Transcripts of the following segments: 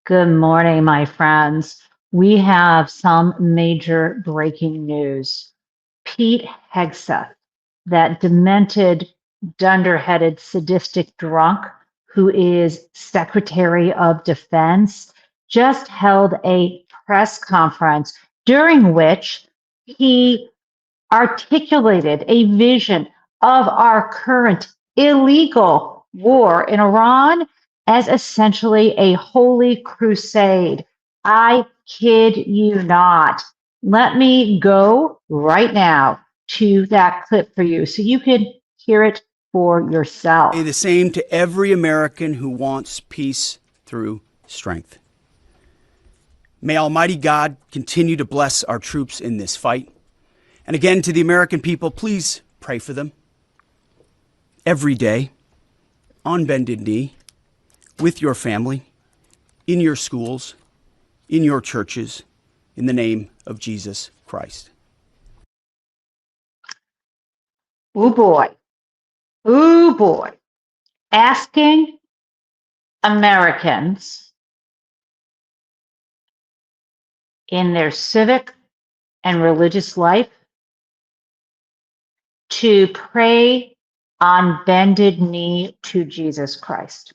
Good morning, my friends. We have some major breaking news. Pete Hegseth, that demented, dunderheaded, sadistic drunk who is Secretary of Defense, just held a press conference during which he articulated a vision of our current illegal war in Iran as essentially a holy crusade. I kid you not. Let me go right now to that clip for you so you can hear it for yourself. The same to every American who wants peace through strength. May Almighty God continue to bless our troops in this fight. And again, to the American people, please pray for them every day, on bended knee, with your family, in your schools, in your churches, in the name of Jesus Christ. Oh boy. Oh boy. Asking Americans in their civic and religious life to pray on bended knee to Jesus Christ.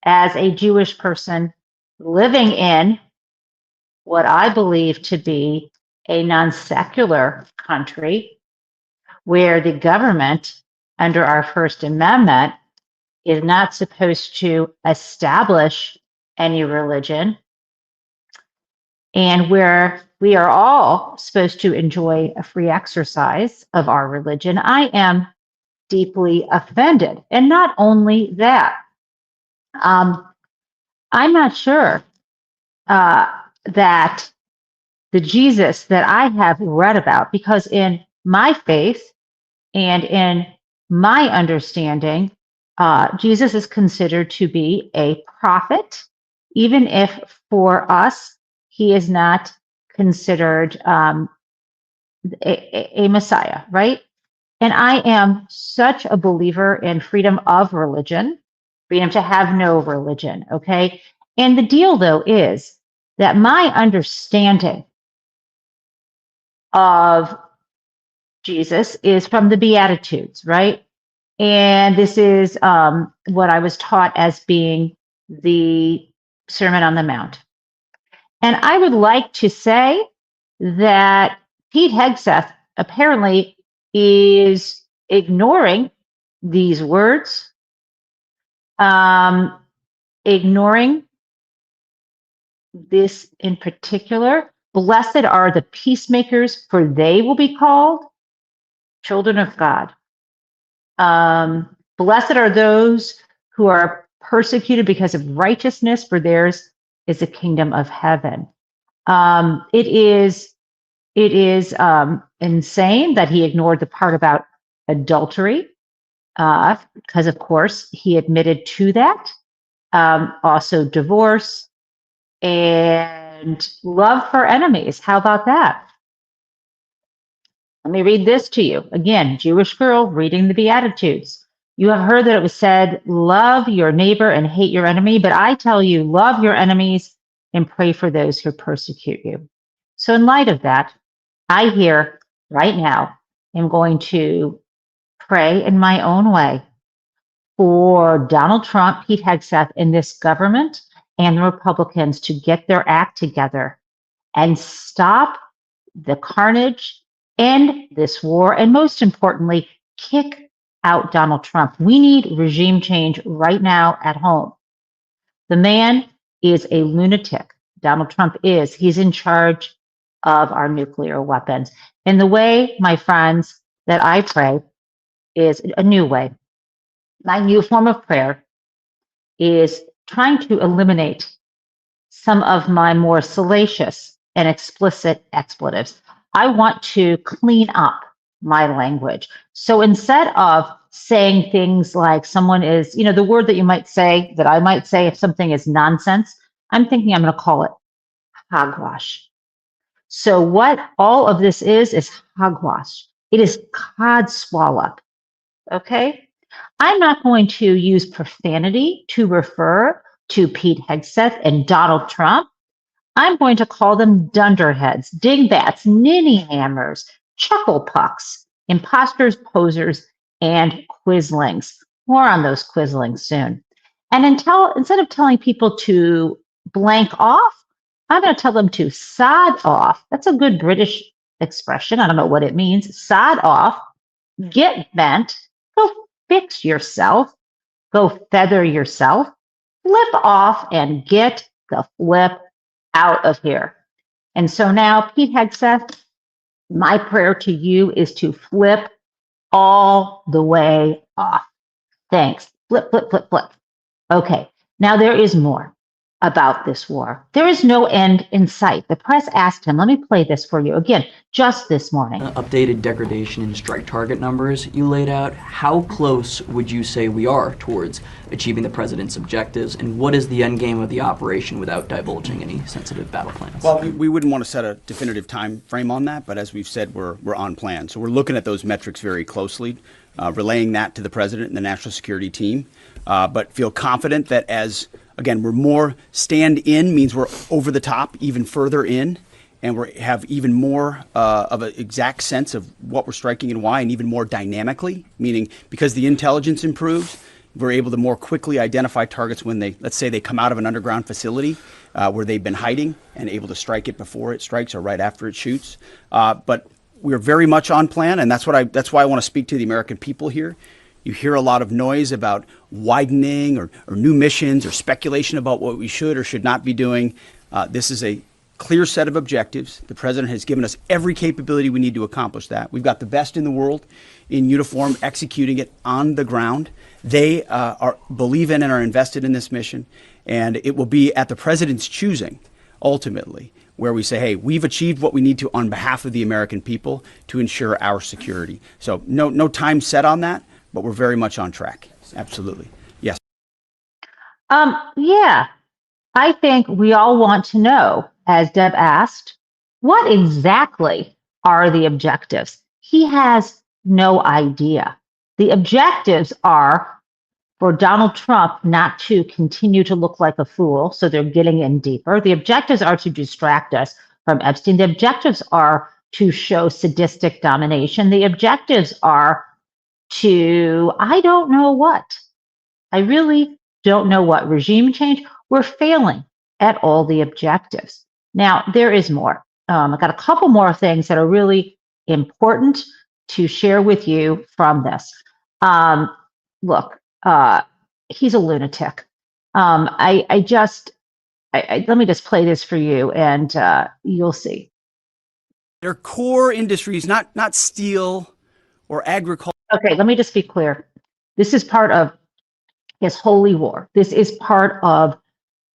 As a Jewish person living in what I believe to be a non-secular country where the government under our First Amendment is not supposed to establish any religion, and where we are all supposed to enjoy a free exercise of our religion, I am deeply offended. And not only that, I'm not sure that the Jesus that I have read about, because in my faith and in my understanding, Jesus is considered to be a prophet, even if for us he is not considered a Messiah, right? And I am such a believer in freedom of religion, freedom to have no religion, okay? And the deal, though, is that my understanding of Jesus is from the Beatitudes, right? And this is what I was taught as being the Sermon on the Mount. And I would like to say that Pete Hegseth apparently is ignoring these words, ignoring this in particular. Blessed are the peacemakers, for they will be called children of God. Blessed are those who are persecuted because of righteousness, for theirs is the kingdom of heaven. It is insane that he ignored the part about adultery, because of course he admitted to that. Also divorce and love for enemies. How about that? Let me read this to you. Again, Jewish girl reading the Beatitudes. You have heard that it was said, love your neighbor and hate your enemy. But I tell you, love your enemies and pray for those who persecute you. So in light of that, I here right now am going to pray in my own way for Donald Trump, Pete Hegseth, and this government and the Republicans to get their act together and stop the carnage, end this war, and most importantly, kick out Donald Trump. We need regime change right now at home. The man is a lunatic. Donald Trump is. He's in charge of our nuclear weapons. And the way, my friends, that I pray is a new way. My new form of prayer is trying to eliminate some of my more salacious and explicit expletives. I want to clean up my language. So instead of saying things like someone is, the word that you might say, that I might say if something is nonsense, I'm thinking I'm going to call it hogwash. So what all of this is hogwash. It is codswallop. Okay? I'm not going to use profanity to refer to Pete Hegseth and Donald Trump, I'm going to call them dunderheads, dingbats, ninny hammers, chuckle pucks, imposters, posers, and quislings. More on those quislings soon. And instead of telling people to blank off, I'm going to tell them to sod off. That's a good British expression. I don't know what it means. Sod off, get bent, go fix yourself, go feather yourself, flip off, and get the flip out of here. And so now, Pete Hegseth, my prayer to you is to flip all the way off. Thanks. Flip, flip, flip, flip. Okay, now there is more about this war. There is no end in sight. The press asked him, let me play this for you again, just this morning. Updated degradation and strike target numbers you laid out. How close would you say we are towards achieving the president's objectives, and what is the end game of the operation without divulging any sensitive battle plans? Well, we wouldn't want to set a definitive time frame on that, but as we've said, we're on plan. So we're looking at those metrics very closely, relaying that to the president and the national security team, but feel confident that as, again, we're more stand in means we're over the top, even further in, and we have even more of an exact sense of what we're striking and why, and even more dynamically, meaning because the intelligence improves, we're able to more quickly identify targets when they, let's say they come out of an underground facility where they've been hiding and able to strike it before it strikes or right after it shoots. But we're very much on plan, and that's why I want to speak to the American people here. You hear a lot of noise about widening or new missions or speculation about what we should or should not be doing. This is a clear set of objectives. The president has given us every capability we need to accomplish that. We've got the best in the world in uniform executing it on the ground. They believe in and are invested in this mission, and it will be at the president's choosing, ultimately, where we say, hey, we've achieved what we need to on behalf of the American people to ensure our security. So no time set on that, but we're very much on track. Absolutely. Yes. Yeah, I think we all want to know, as Deb asked, what exactly are the objectives? He has no idea. The objectives are for Donald Trump not to continue to look like a fool, so they're getting in deeper. The objectives are to distract us from Epstein. The objectives are to show sadistic domination. The objectives are to, I don't know what. I really don't know what. Regime change. We're failing at all the objectives. Now, there is more. I've got a couple more things that are really important to share with you from this. Look, he's a lunatic. Let me just play this for you, and you'll see. Their core industries, not steel or agriculture. Okay, let me just be clear. This is part of his holy war. This is part of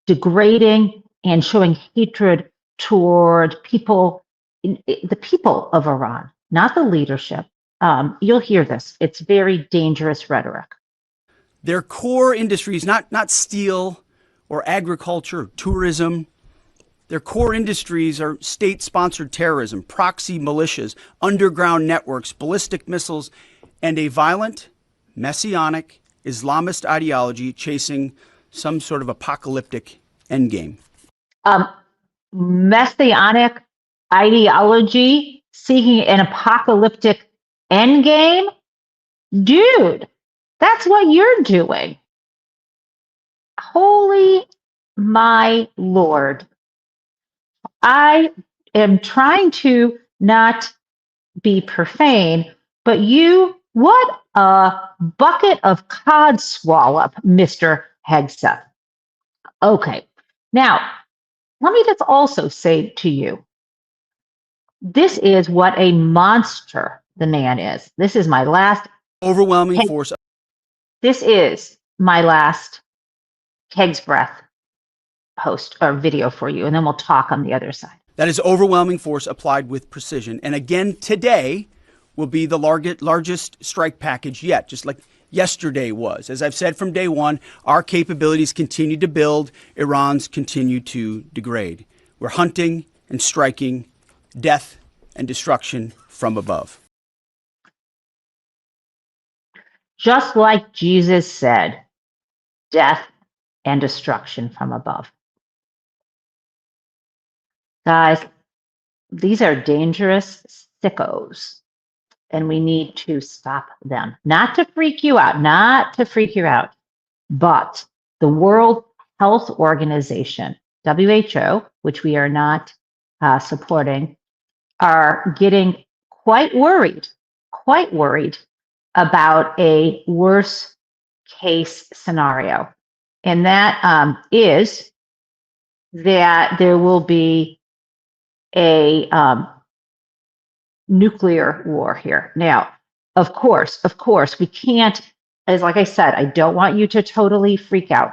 degrading and showing hatred toward people, the people of Iran, not the leadership. You'll hear this. It's very dangerous rhetoric. Their core industries, not steel or agriculture or tourism. Their core industries are state-sponsored terrorism, proxy militias, underground networks, ballistic missiles, and a violent, messianic, Islamist ideology chasing some sort of apocalyptic endgame. Messianic ideology seeking an apocalyptic endgame? Dude, that's what you're doing. Holy my Lord. I am trying to not be profane, but what a bucket of cod swallop, Mr. Hegseth. Okay, now, let me just also say to you, this is what a monster the man is. This is my last overwhelming force. This is my last Keg's Breath post or video for you, and then we'll talk on the other side. That is overwhelming force applied with precision. And again, today will be the largest strike package yet, just like yesterday was. As I've said from day one, our capabilities continue to build, Iran's continue to degrade. We're hunting and striking death and destruction from above. Just like Jesus said, death and destruction from above. Guys, these are dangerous sickos, and we need to stop them. Not to freak you out, but the World Health Organization, WHO, which we are not supporting, are getting quite worried about a worst case scenario. And that is that there will be a nuclear war here. Now, of course, we can't, as like I said, I don't want you to totally freak out.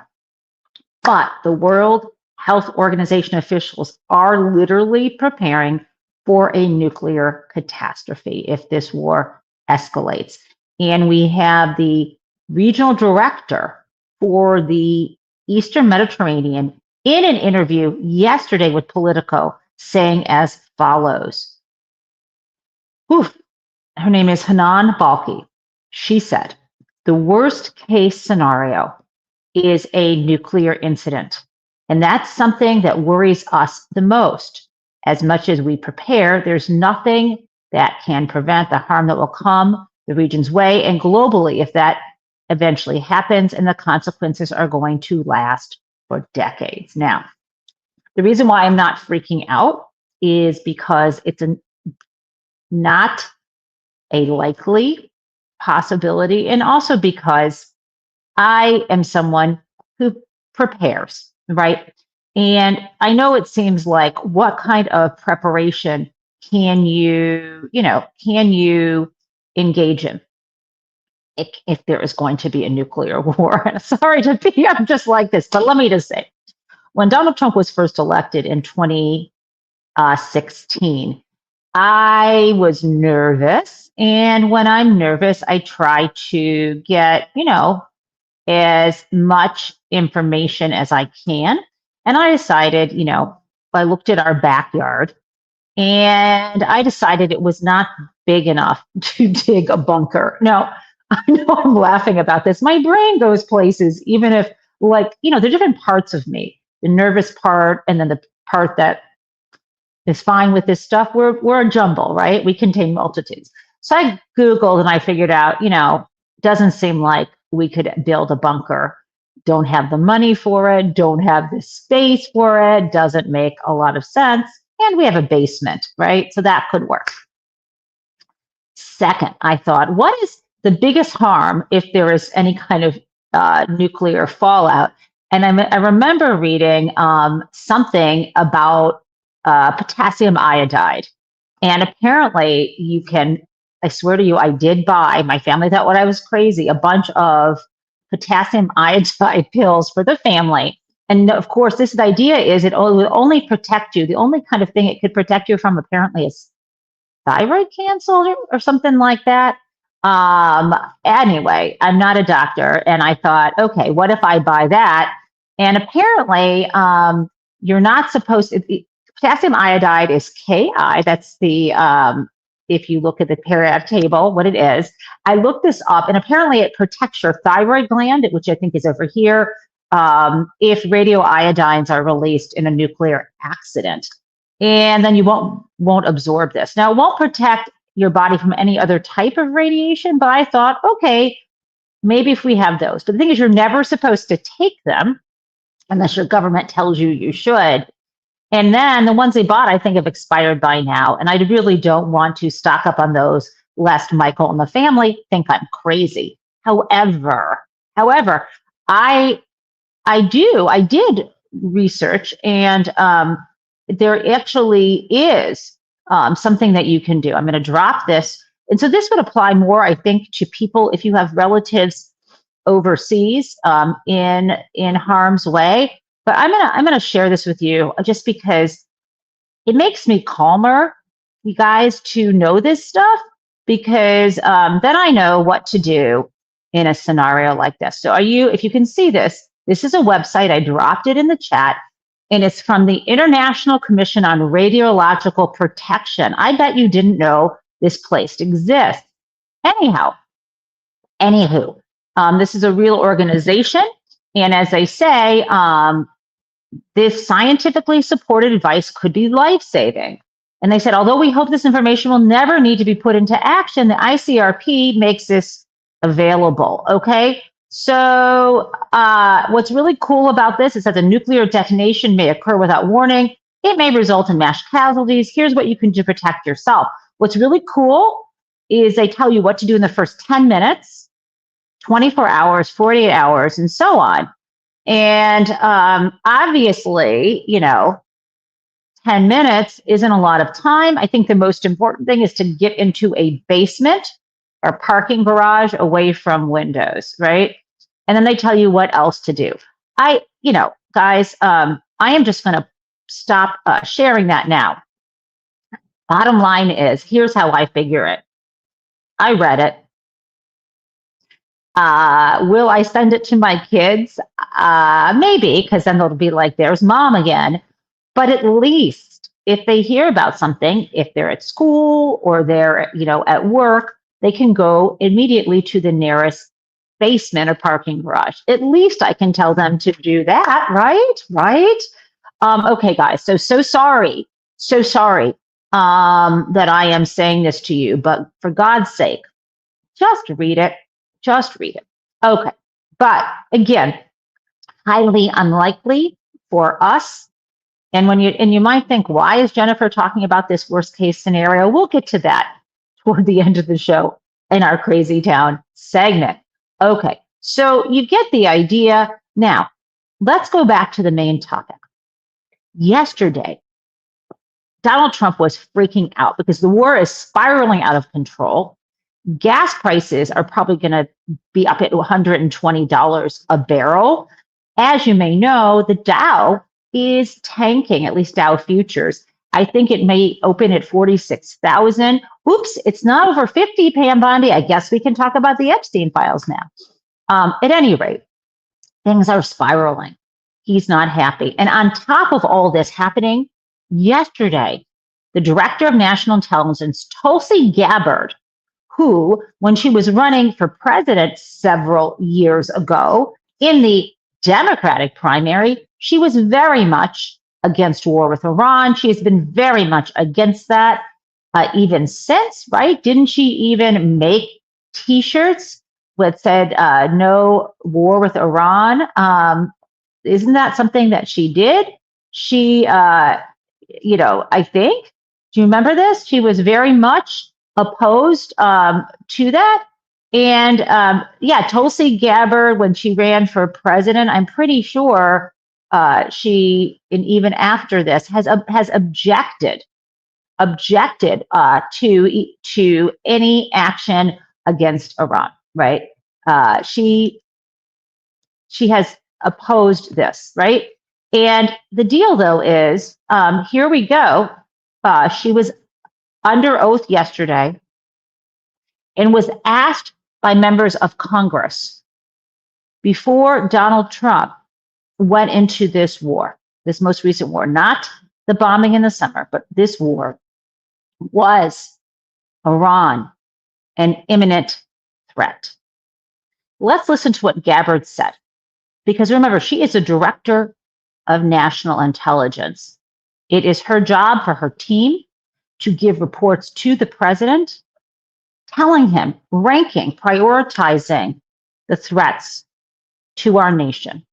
But the World Health Organization officials are literally preparing for a nuclear catastrophe if this war escalates. And we have the regional director for the Eastern Mediterranean in an interview yesterday with Politico saying as follows. Her name is Hanan Balki. She said, the worst case scenario is a nuclear incident. And that's something that worries us the most. As much as we prepare, there's nothing that can prevent the harm that will come the region's way and globally if that eventually happens, and the consequences are going to last for decades. Now, the reason why I'm not freaking out is because it's not a likely possibility, and also because I am someone who prepares, right? And I know it seems like what kind of preparation can you engage in if there is going to be a nuclear war? Sorry to be, I'm just like this, but let me just say, when Donald Trump was first elected in 2016, I was nervous. And when I'm nervous, I try to get, as much information as I can. And I decided, I looked at our backyard and I decided it was not big enough to dig a bunker. Now, I know I'm laughing about this. My brain goes places, even if, there are different parts of me, the nervous part and then the part that is fine with this stuff. We're a jumble, right? We contain multitudes. So I Googled and I figured out, doesn't seem like we could build a bunker. Don't have the money for it, don't have the space for it, doesn't make a lot of sense. And we have a basement, right? So that could work. Second, I thought, what is the biggest harm if there is any kind of nuclear fallout? And I remember reading something about potassium iodide. And apparently you can, I swear to you, I did buy, my family thought I was crazy, a bunch of potassium iodide pills for the family. And of course, this idea is it will only protect you. The only kind of thing it could protect you from apparently is thyroid cancer or something like that. Anyway, I'm not a doctor. And I thought, okay, what if I buy that? And apparently you're not supposed to, potassium iodide is Ki. That's the, if you look at the periodic table, what it is. I looked this up, and apparently it protects your thyroid gland, which I think is over here, if radioiodines are released in a nuclear accident. And then you won't absorb this. Now, it won't protect your body from any other type of radiation, but I thought, okay, maybe if we have those. But the thing is, you're never supposed to take them unless your government tells you you should. And then the ones they bought, I think, have expired by now. And I really don't want to stock up on those lest Michael and the family think I'm crazy. However, I did research, and there actually is something that you can do. I'm going to drop this. And so this would apply more, I think, to people if you have relatives overseas in harm's way. But I'm gonna share this with you just because it makes me calmer, you guys, to know this stuff, because then I know what to do in a scenario like this. So if you can see this is a website, I dropped it in the chat, and it's from the International Commission on Radiological Protection. I bet you didn't know this place exists. Anywho, this is a real organization. And as they say, this scientifically supported advice could be life-saving. And they said, although we hope this information will never need to be put into action, the ICRP makes this available. Okay. So what's really cool about this is that the nuclear detonation may occur without warning. It may result in mass casualties. Here's what you can do to protect yourself. What's really cool is they tell you what to do in the first 10 minutes, 24 hours, 48 hours, and so on. And obviously, 10 minutes isn't a lot of time. I think the most important thing is to get into a basement or parking garage away from windows, right? And then they tell you what else to do. Guys, I am just going to stop sharing that now. Bottom line is, here's how I figure it. I read it. Will I send it to my kids? Maybe, because then they'll be like, there's mom again. But at least if they hear about something, if they're at school or they're, at work, they can go immediately to the nearest basement or parking garage. At least I can tell them to do that, right? Right? Okay, guys. So sorry that I am saying this to you, but for God's sake, just read it. Just read it. Okay. But again, highly unlikely for us. And you might think, why is Jennifer talking about this worst case scenario? We'll get to that toward the end of the show in our Crazy Town segment. Okay. So you get the idea. Now, let's go back to the main topic. Yesterday, Donald Trump was freaking out because the war is spiraling out of control. Gas prices are probably going to be up at $120 a barrel. As you may know, the Dow is tanking, at least Dow futures. I think it may open at 46,000. Oops, it's not over 50, Pam Bondi. I guess we can talk about the Epstein files now. At any rate, things are spiraling. He's not happy. And on top of all this happening, yesterday, the director of national intelligence, Tulsi Gabbard, who, when she was running for president several years ago in the Democratic primary, she was very much against war with Iran. She has been very much against that even since, right? Didn't she even make T-shirts that said no war with Iran? Isn't that something that she did? She, I think, do you remember this? She was very much opposed to that. And Tulsi Gabbard, when she ran for president, I'm pretty sure she, and even after this, has objected to any action against Iran. Right? She has opposed this, right? And the deal, though, is here we go. She was under oath yesterday and was asked by members of Congress before Donald Trump went into this war, this most recent war, not the bombing in the summer, but this war, was Iran an imminent threat? Let's listen to what Gabbard said, because remember, she is a director of national intelligence. It is her job for her team to give reports to the president, telling him, ranking, prioritizing the threats to our nation.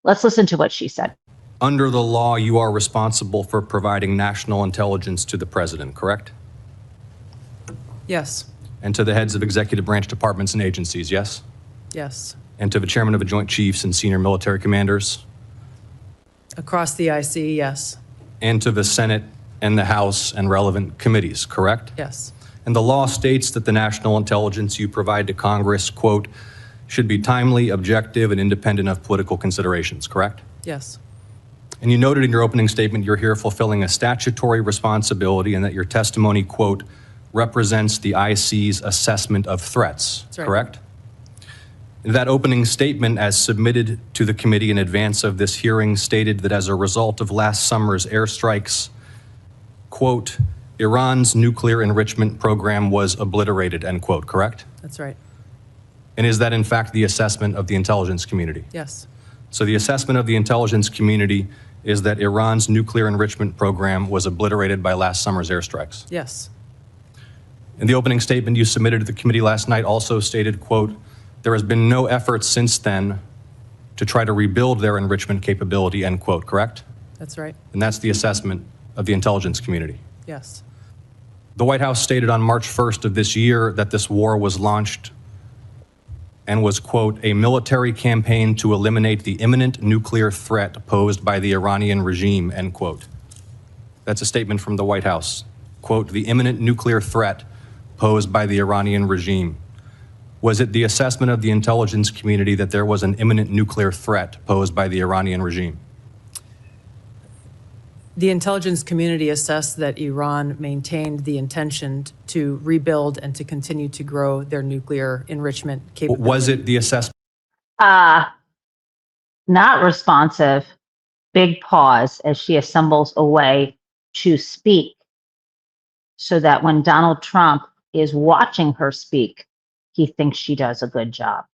Let's listen to what she said. Under the law, you are responsible for providing national intelligence to the president, correct? Yes. And to the heads of executive branch departments and agencies, yes? Yes. And to the chairman of the Joint Chiefs and senior military commanders? Across the IC, yes. And to the Senate and the House and relevant committees, correct? Yes. And the law states that the national intelligence you provide to Congress, quote, should be timely, objective, and independent of political considerations, correct? Yes. And you noted in your opening statement you're here fulfilling a statutory responsibility and that your testimony, quote, represents the IC's assessment of threats, That's right. Correct? That opening statement, as submitted to the committee in advance of this hearing, stated that as a result of last summer's airstrikes, quote, Iran's nuclear enrichment program was obliterated, end quote, correct? That's right. And is that in fact the assessment of the intelligence community? Yes. So the assessment of the intelligence community is that Iran's nuclear enrichment program was obliterated by last summer's airstrikes. Yes. In the opening statement you submitted to the committee last night also stated, quote, there has been no effort since then to try to rebuild their enrichment capability, end quote, correct? That's right. And that's the assessment of the intelligence community. Yes. The White House stated on March 1st of this year that this war was launched and was, quote, a military campaign to eliminate the imminent nuclear threat posed by the Iranian regime, end quote. That's a statement from the White House. Quote, the imminent nuclear threat posed by the Iranian regime. Was it the assessment of the intelligence community that there was an imminent nuclear threat posed by the Iranian regime? The intelligence community assessed that Iran maintained the intention to rebuild and to continue to grow their nuclear enrichment capability. Was it the assessment? Not responsive. Big pause as she assembles a way to speak so that when Donald Trump is watching her speak, he thinks she does a good job.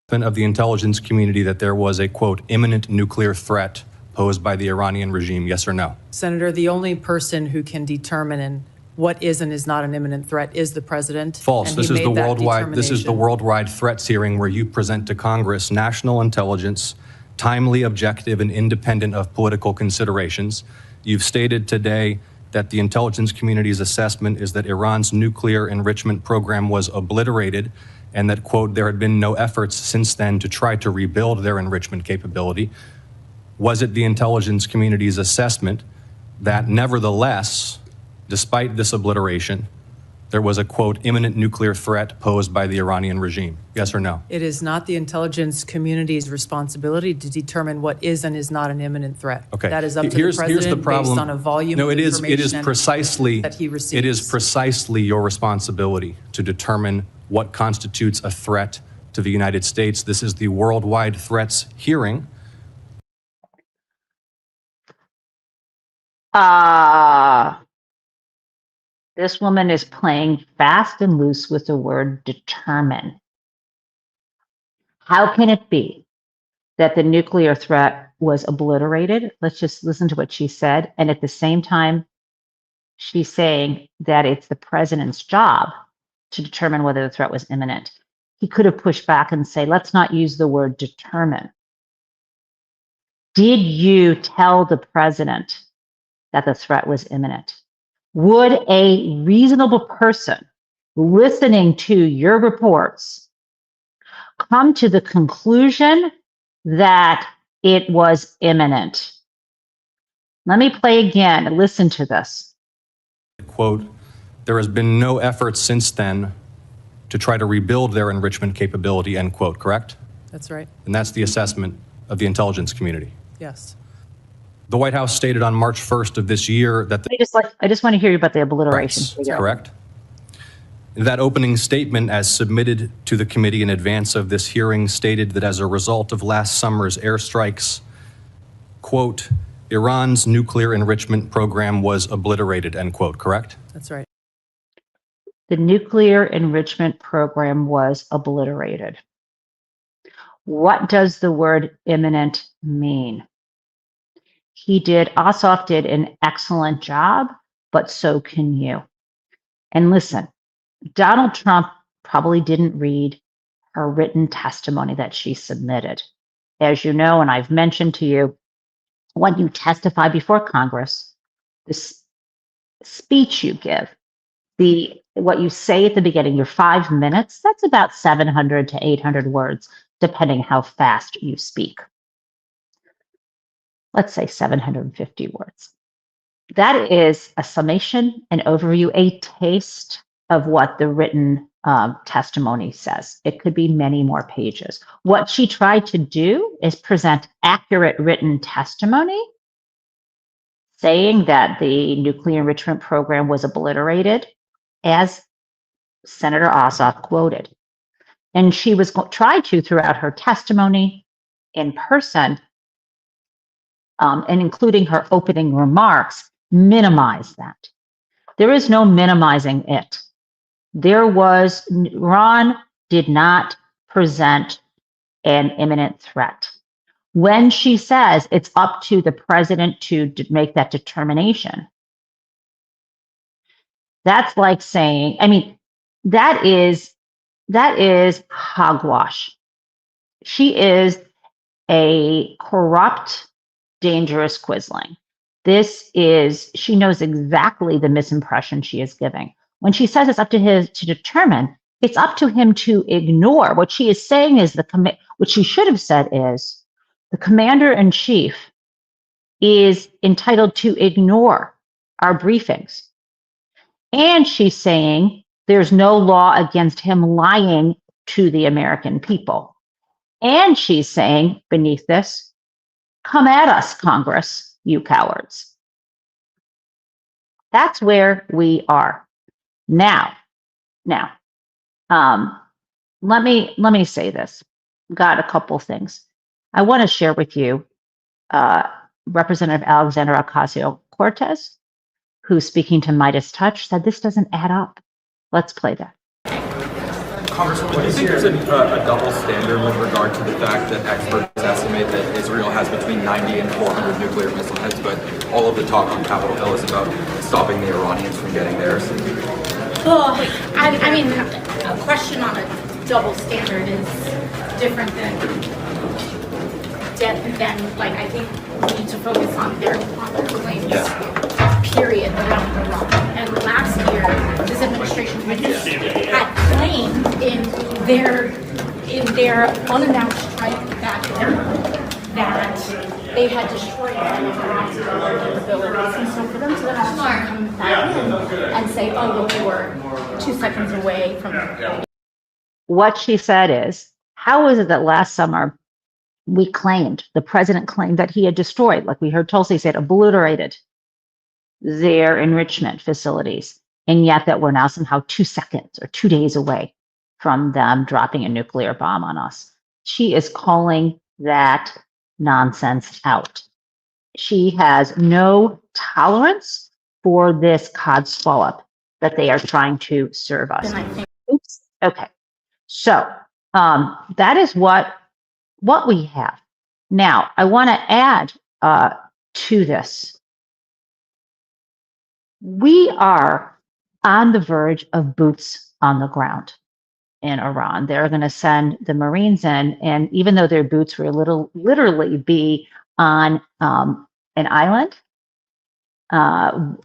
Of the intelligence community that there was a, quote, imminent nuclear threat posed by the Iranian regime, yes or no? Senator, the only person who can determine what is and is not an imminent threat is the president. False. And This he is the made that worldwide. This is the determination. worldwide threats hearing where you present to Congress national intelligence, timely, objective, and independent of political considerations. You've stated today that the intelligence community's assessment is that Iran's nuclear enrichment program was obliterated and that, quote, there had been no efforts since then to try to rebuild their enrichment capability. Was it the intelligence community's assessment that nevertheless, despite this obliteration, there was a, quote, imminent nuclear threat posed by the Iranian regime? Yes or no? It is not the intelligence community's responsibility to determine what is and is not an imminent threat. Okay. That is up to Here's the the president problem. based on a volume No, of it is information precisely that he receives. It is precisely your responsibility to determine what constitutes a threat to the United States. This is the worldwide threats hearing. This woman is playing fast and loose with the word determine. How can it be that the nuclear threat was obliterated? Let's just listen to what she said. And at the same time, she's saying that it's the president's job to determine whether the threat was imminent. He could have pushed back and say, let's not use the word determine. Did you tell the president that the threat was imminent? Would a reasonable person listening to your reports come to the conclusion that it was imminent? Let me play again. Listen to this. Quote, there has been no effort since then to try to rebuild their enrichment capability, end quote, correct? That's right. And that's the assessment of the intelligence community. Yes. The White House stated on March 1st of this year that I just want to hear you about the obliteration. That's correct. That opening statement, as submitted to the committee in advance of this hearing, stated that as a result of last summer's airstrikes, quote, Iran's nuclear enrichment program was obliterated, end quote, correct? That's right. The nuclear enrichment program was obliterated. What does the word imminent mean? Ossoff did an excellent job, but so can you. And listen, Donald Trump probably didn't read her written testimony that she submitted. As you know, and I've mentioned to you, when you testify before Congress, this speech you give, what you say at the beginning, your 5 minutes, that's about 700 to 800 words, depending how fast you speak. Let's say 750 words. That is a summation, an overview, a taste of what the written testimony says. It could be many more pages. What she tried to do is present accurate written testimony, saying that the nuclear enrichment program was obliterated, as Senator Ossoff quoted. And she was tried to, throughout her testimony in person, and including her opening remarks, minimize that. There is no minimizing it. Iran did not present an imminent threat. when she says it's up to the president to make that determination. That's like saying, I mean, that is hogwash. She is a corrupt, dangerous quisling. She knows exactly the misimpression she is giving. When she says it's up to him to determine, it's up to him to ignore. What she is saying is what she should have said is the commander in chief is entitled to ignore our briefings. And she's saying there's no law against him lying to the American people. And she's saying beneath this, come at us, Congress, you cowards. That's where we are now. Let me say this. Got a couple things. I want to share with you Representative Alexandra Ocasio-Cortez, who's speaking to Midas Touch, said this doesn't add up. Let's play that. Congresswoman, do you think there's a double standard with regard to the fact that experts estimate that Israel has between 90 and 400 nuclear missile heads, but all of the talk on Capitol Hill is about stopping the Iranians from getting theirs? Well, I mean, a question on a double standard is different than like, I think we need to focus on their claims. Yeah. Period. About Iran. And last year, this administration had claimed in their unannounced strike back then that they had destroyed Iran's capabilities. And so for them to then come back in and say, oh, well, we were 2 seconds away from... What she said is, how is it that last summer the president claimed that he had destroyed, like we heard Tulsi say, obliterated their enrichment facilities, and yet that we're now somehow 2 seconds or 2 days away from them dropping a nuclear bomb on us. She is calling that nonsense out. She has no tolerance for this codswallop that they are trying to serve us. Oops. Okay. So that is what we have. Now, I want to add to this. We are on the verge of boots on the ground in Iran. They're going to send the Marines in, and even though their boots will literally be on an island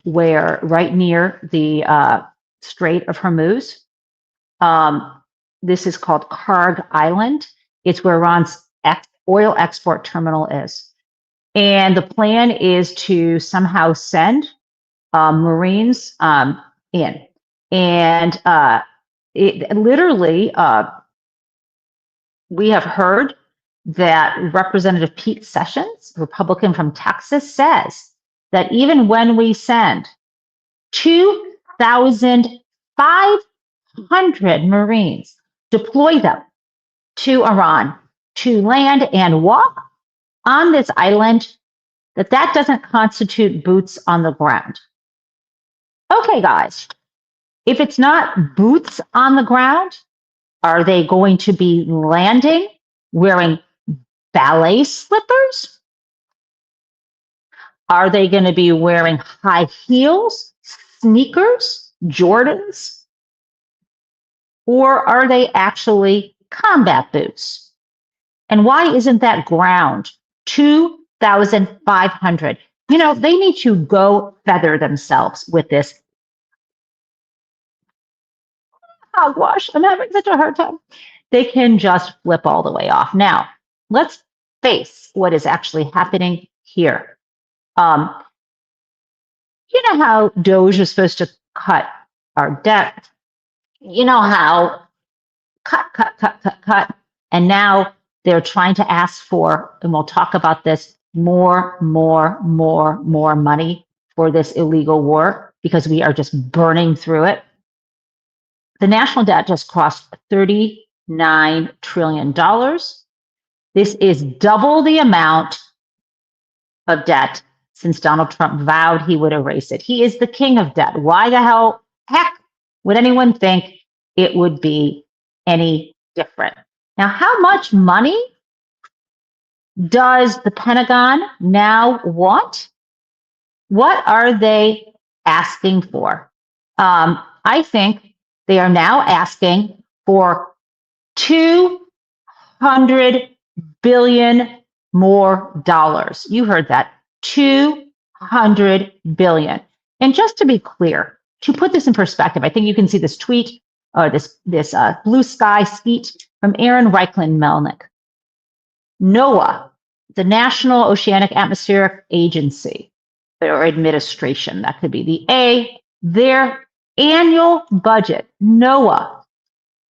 where right near the Strait of Hormuz, this is called Karg Island. It's where Iran's oil export terminal is. And the plan is to somehow send Marines in. And it literally, we have heard that Representative Pete Sessions, Republican from Texas, says that even when we send 2,500 Marines, deploy them to Iran to land and walk on this island, that doesn't constitute boots on the ground. Okay, guys, if it's not boots on the ground, are they going to be landing wearing ballet slippers? Are they going to be wearing high heels, sneakers, Jordans? Or are they actually combat boots? And why isn't that ground 2,500? You know, they need to go feather themselves with this hogwash. I'm having such a hard time. They can just flip all the way off. Now, let's face what is actually happening here. You know how Doge is supposed to cut our debt? You know how cut. And now they're trying to ask for, and we'll talk about this, more money for this illegal war because we are just burning through it. The national debt just crossed $39 trillion. This is double the amount of debt since Donald Trump vowed he would erase it. He is the king of debt. Why the heck would anyone think it would be any different? Now, how much money does the Pentagon now want? What are they asking for? I think they are now asking for $200 billion more dollars. You heard that, $200 billion. And just to be clear, to put this in perspective, I think you can see this tweet or this blue sky skeet from Aaron Reichlin Melnick. NOAA, the National Oceanic Atmospheric Agency or Administration, that could be the A, their annual budget, NOAA,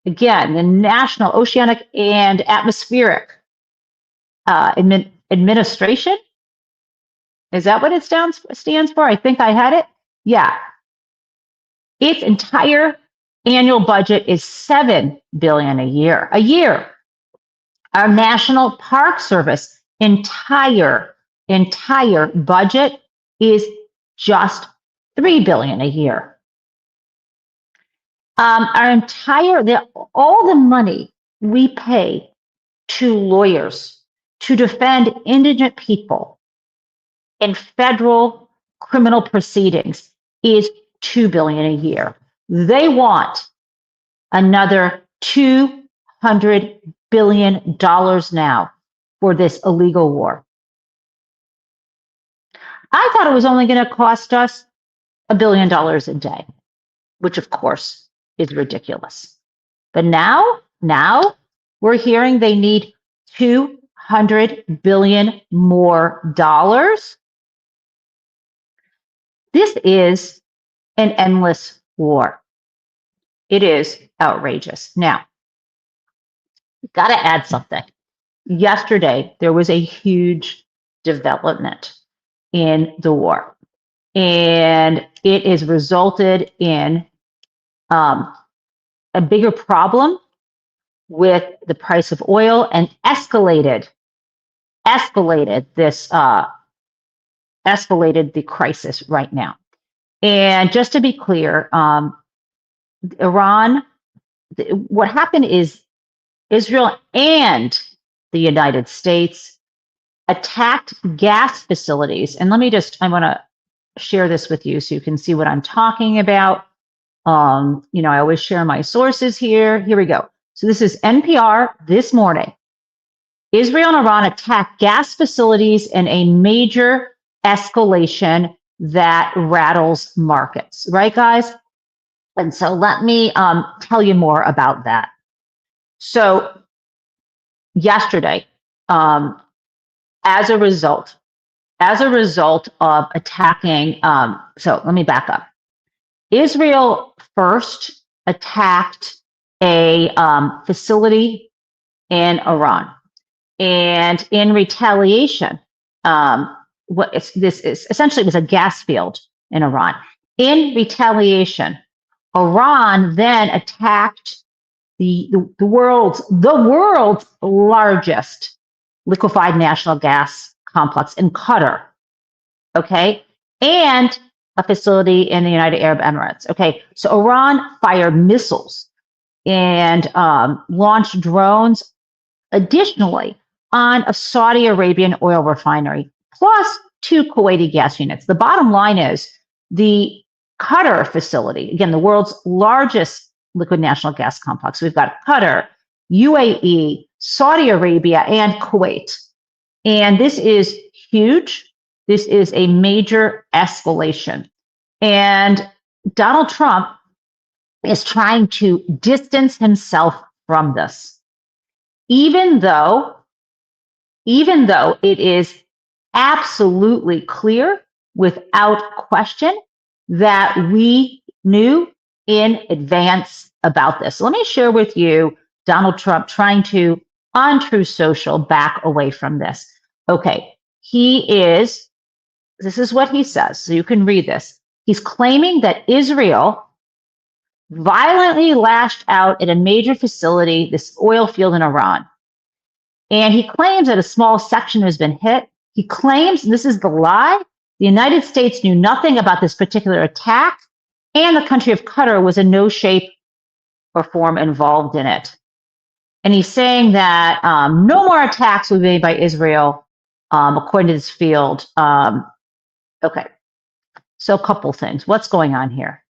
again, the National Oceanic and Atmospheric Administration. Is that what it stands for? I think I had it. Yeah. Its entire annual budget is $7 billion a year. Our National Park Service entire budget is just $3 billion a year. All the money we pay to lawyers to defend indigent people in federal criminal proceedings is $2 billion a year. They want another $200 billion now for this illegal war. I thought it was only going to cost us $1 billion a day, which of course is ridiculous. But now we're hearing they need $200 billion more dollars. This is an endless war. It is outrageous. Now, got to add something. Yesterday, there was a huge development in the war, and it has resulted in a bigger problem with the price of oil and escalated the crisis right now. And just to be clear, Iran, what happened is Israel and the United States attacked gas facilities. And I want to share this with you so you can see what I'm talking about. I always share my sources here. Here we go. So this is NPR this morning. Israel and Iran attacked gas facilities in a major escalation that rattles markets. Right, guys? And so let me tell you more about that. So yesterday, as a result of attacking, so let me back up. Israel first attacked a facility in Iran, and in retaliation, essentially it was a gas field in Iran. In retaliation, Iran then attacked the world's largest liquefied natural gas complex in Qatar, okay, and a facility in the United Arab Emirates. Okay, so Iran fired missiles and launched drones additionally on a Saudi Arabian oil refinery, plus 2 Kuwaiti gas units. The bottom line is the Qatar facility, again, the world's largest liquid natural gas complex. We've got Qatar, UAE, Saudi Arabia, and Kuwait. And this is huge. This is a major escalation. And Donald Trump is trying to distance himself from this, even though it is absolutely clear, without question, that we knew in advance about this. So let me share with you Donald Trump trying to, on Truth Social, back away from this. Okay, this is what he says, so you can read this. He's claiming that Israel violently lashed out at a major facility, this oil field in Iran. And he claims that a small section has been hit. He claims, and this is the lie, the United States knew nothing about this particular attack, and the country of Qatar was in no shape or form involved in it. And he's saying that no more attacks will be made by Israel, according to this field. Okay, so a couple things. What's going on here?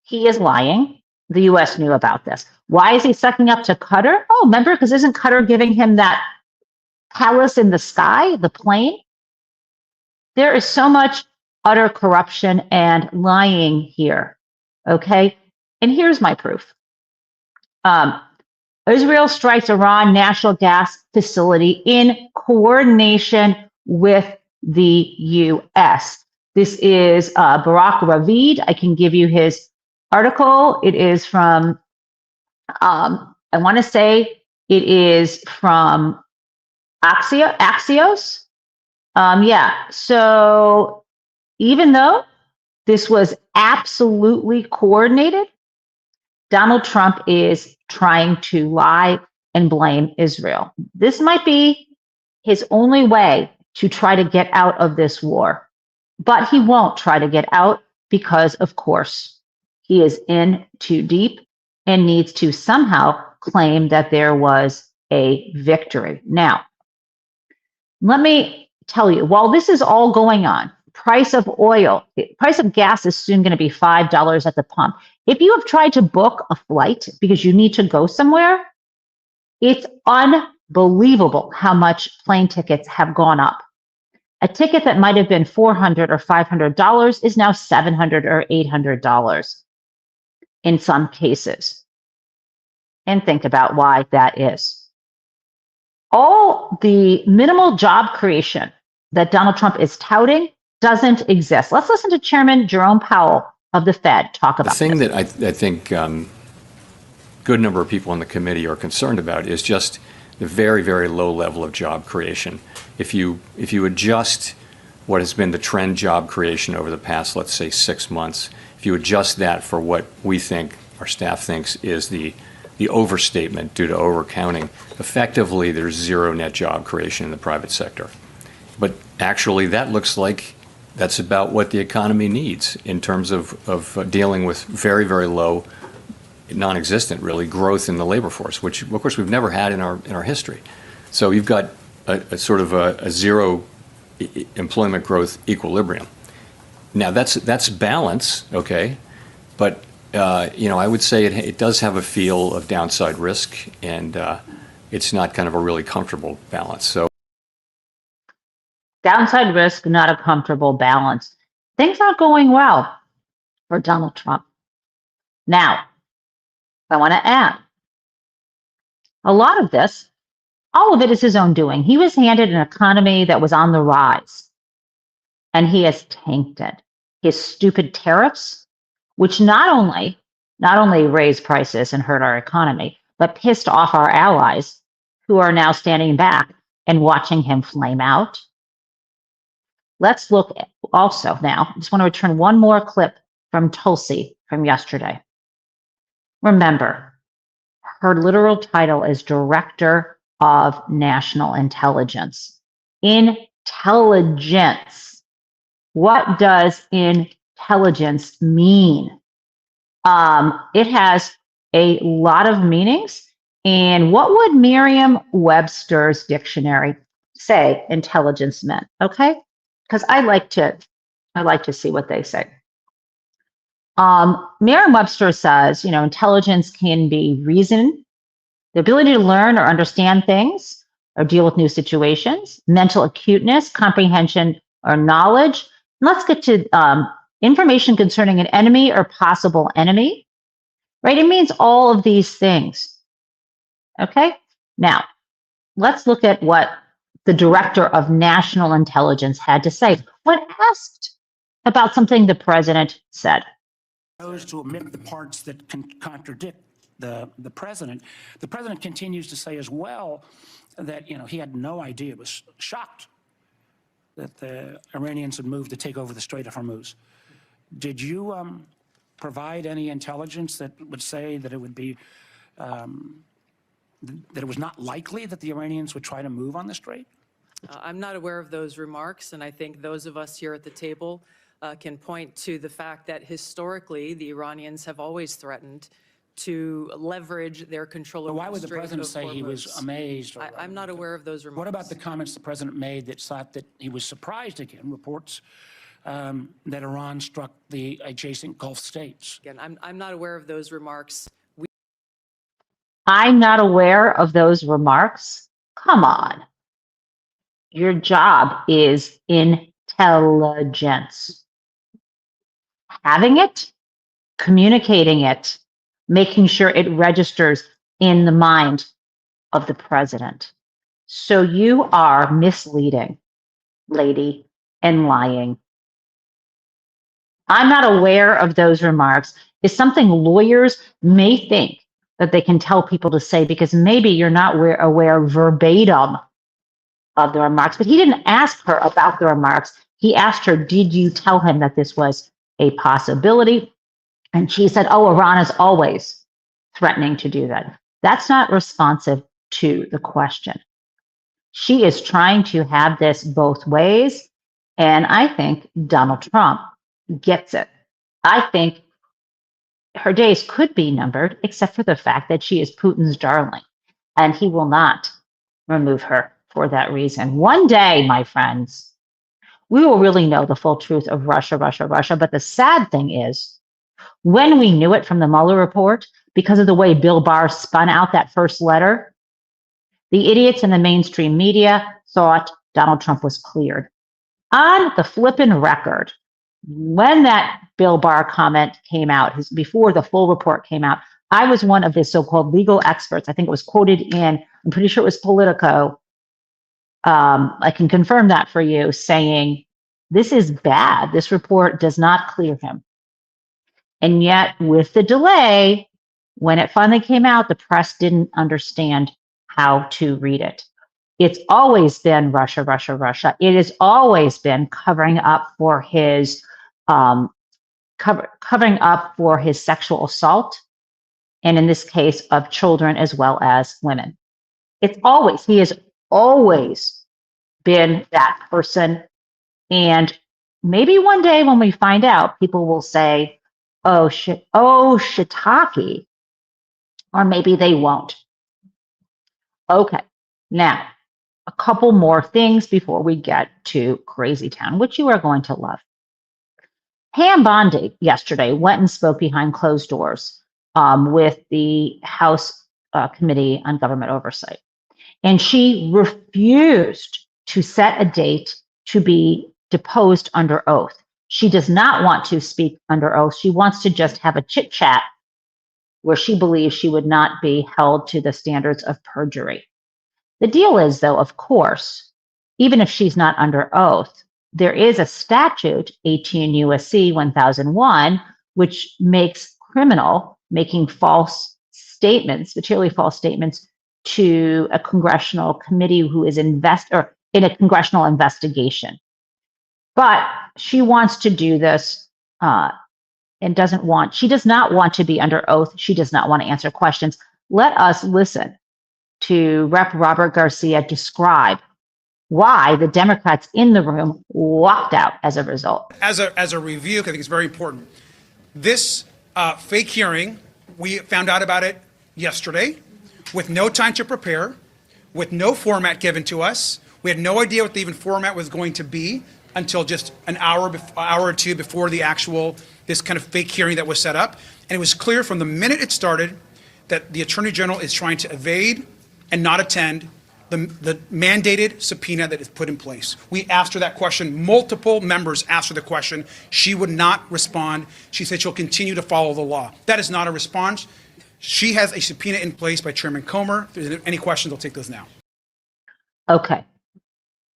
He is lying. The U.S. knew about this. Why is he sucking up to Qatar? Oh, remember, because isn't Qatar giving him that palace in the sky, the plane? There is so much utter corruption and lying here, okay? And here's my proof. Israel strikes Iran national gas facility in coordination with the U.S. This is Barak Ravid. I can give you his article. It is from, I want to say it is from Axios. Yeah, so even though this was absolutely coordinated, Donald Trump is trying to lie and blame Israel. This might be his only way to try to get out of this war. But he won't try to get out because, of course, he is in too deep and needs to somehow claim that there was a victory. Now, let me tell you, while this is all going on, price of gas is soon going to be $5 at the pump. If you have tried to book a flight because you need to go somewhere, it's unbelievable how much plane tickets have gone up. A ticket that might have been $400 or $500 is now $700 or $800 in some cases. And think about why that is. All the minimal job creation that Donald Trump is touting doesn't exist. Let's listen to Chairman Jerome Powell of the Fed talk about this. The thing this. that I think good number of people on the committee are concerned about is just the very, very low level of job creation. If you adjust what has been the trend job creation over the past, let's say, 6 months, if you adjust that for what we think, our staff thinks, is the overstatement due to overcounting, effectively there's zero net job creation in the private sector. But actually that looks like that's about what the economy needs in terms of dealing with very, very low, non-existent really, growth in the labor force, which of course we've never had in our history. So you've got a sort of a zero employment growth equilibrium. Now that's balance, okay, but I would say it does have a feel of downside risk, and it's not kind of a really comfortable balance. So Downside risk, not a comfortable balance. Things aren't going well for Donald Trump. Now, I want to add, a lot of this, all of it is his own doing. He was handed an economy that was on the rise, and he has tanked it. His stupid tariffs, which not only raised prices and hurt our economy, but pissed off our allies who are now standing back and watching him flame out. Let's look at also now, I just want to return one more clip from Tulsi from yesterday. Remember, her literal title is Director of National Intelligence. Intelligence. What does intelligence mean? It has a lot of meanings. And what would Merriam-Webster's dictionary say intelligence meant? Okay, because I like to see what they say. Merriam-Webster says, intelligence can be reason, the ability to learn or understand things or deal with new situations, mental acuteness, comprehension, or knowledge. And let's get to information concerning an enemy or possible enemy, right? It means all of these things. Okay, now let's look at what the Director of National Intelligence had to say when asked about something the president said. To omit the parts that can contradict the president. The president continues to say as well that he had no idea, was shocked that the Iranians had moved to take over the Strait of Hormuz. Did you provide any intelligence that would say that it would be that it was not likely that the Iranians would try to move on the strait? I'm not aware of those remarks, and I think those of us here at the table can point to the fact that historically the Iranians have always threatened to leverage their control But over why would the president say he was votes. amazed? Or I'm not aware of those remarks. What about the comments the president made that thought that he was surprised again, reports that Iran struck the adjacent Gulf states? Again, I'm not aware of those remarks. I'm not aware of those remarks. Come on. Your job is intelligence. Having it, communicating it, making sure it registers in the mind of the president. So you are misleading, lady, and lying. I'm not aware of those remarks. It's something lawyers may think that they can tell people to say because maybe you're not aware verbatim of the remarks. But he didn't ask her about the remarks. He asked her, did you tell him that this was a possibility? And she said, oh, Iran is always threatening to do that. That's not responsive to the question. She is trying to have this both ways. And I think Donald Trump gets it. I think her days could be numbered, except for the fact that she is Putin's darling, and he will not remove her for that reason. One day, my friends, we will really know the full truth of Russia, Russia, Russia. But the sad thing is, when we knew it from the Mueller report, because of the way Bill Barr spun out that first letter, the idiots in the mainstream media thought Donald Trump was cleared. On the flippin' record, when that Bill Barr comment came out, before the full report came out, I was one of the so-called legal experts. I think it was quoted in, I'm pretty sure it was Politico. I can confirm that for you, saying, this is bad. This report does not clear him. And yet, with the delay, when it finally came out, the press didn't understand how to read it. It's always been Russia, Russia, Russia. It has always been covering up for his covering up for his sexual assault, and in this case, of children as well as women. He has always been that person. And maybe one day when we find out, people will say, oh, shiitake, or maybe they won't. Okay, now, a couple more things before we get to Crazy Town, which you are going to love. Pam Bondi yesterday went and spoke behind closed doors with the House Committee on Government Oversight. And she refused to set a date to be deposed under oath. She does not want to speak under oath. She wants to just have a chit chat where she believes she would not be held to the standards of perjury. The deal is, though, of course, even if she's not under oath, there is a statute, 18 U.S.C. 1001, which makes criminal making false statements, materially false statements, to a congressional committee who is in a congressional investigation. But she wants to do this and she does not want to be under oath. She does not want to answer questions. Let us listen to Rep. Robert Garcia describe why the Democrats in the room walked out as a result. As a review, I think it's very important. This fake hearing, we found out about it yesterday with no time to prepare, with no format given to us. We had no idea what the even format was going to be until just an hour or two before this kind of fake hearing that was set up. And it was clear from the minute it started that the Attorney General is trying to evade and not attend the mandated subpoena that is put in place. We asked her that question. Multiple members asked her the question. She would not respond. She said she'll continue to follow the law. That is not a response. She has a subpoena in place by Chairman Comer. If there's any questions, I'll take those now. Okay.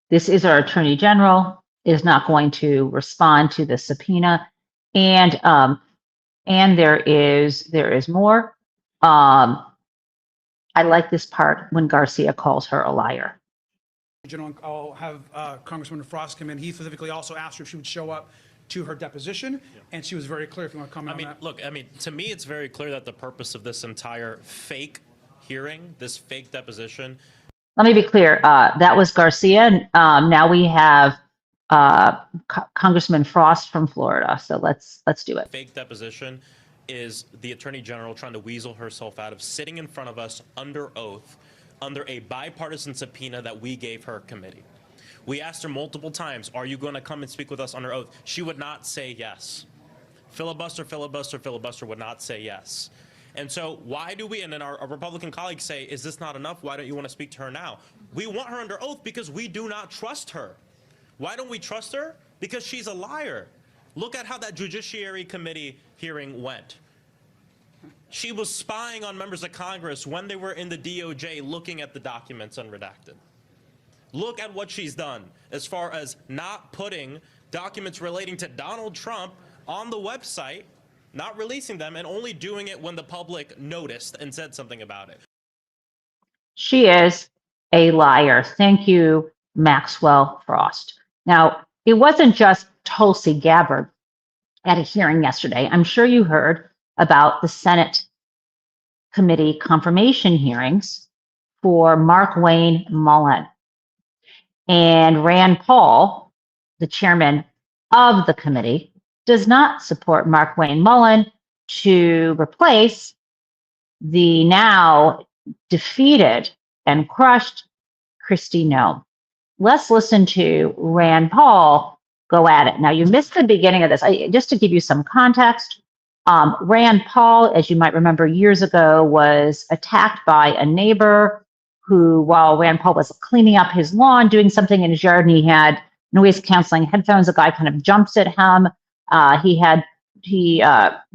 This is our Attorney General, is not going to respond to the subpoena. And there is more. I like this part when Garcia calls her a liar. I'll have Congresswoman Frost come in. He specifically also asked her if she would show up to her deposition, and she was very clear. If you want to comment on that. Look, to me, it's very clear that the purpose of this entire fake hearing, this fake deposition. Let me be clear. That was Garcia. Now we have Congressman Frost from Florida. So let's do it. Fake deposition is the Attorney General trying to weasel herself out of sitting in front of us under oath, under a bipartisan subpoena that we gave her committee. We asked her multiple times, are you going to come and speak with us under oath? She would not say yes. Filibuster, filibuster, filibuster would not say yes. And so why do we, and then our Republican colleagues say, is this not enough? Why don't you want to speak to her now? We want her under oath because we do not trust her. Why don't we trust her? Because she's a liar. Look at how that Judiciary Committee hearing went. She was spying on members of Congress when they were in the DOJ looking at the documents unredacted. Look at what she's done as far as not putting documents relating to Donald Trump on the website, not releasing them, and only doing it when the public noticed and said something about it. She is a liar. Thank you, Maxwell Frost. Now, it wasn't just Tulsi Gabbard at a hearing yesterday. I'm sure you heard about the Senate committee confirmation hearings for Mark-Wayne Mullen. And Rand Paul, the chairman of the committee, does not support Mark-Wayne Mullen to replace the now defeated and crushed Kristi Noem. Let's listen to Rand Paul go at it. Now, you missed the beginning of this. Just to give you some context, Rand Paul, as you might remember years ago, was attacked by a neighbor who, while Rand Paul was cleaning up his lawn, doing something in his yard, and he had noise canceling headphones, the guy kind of jumps at him. He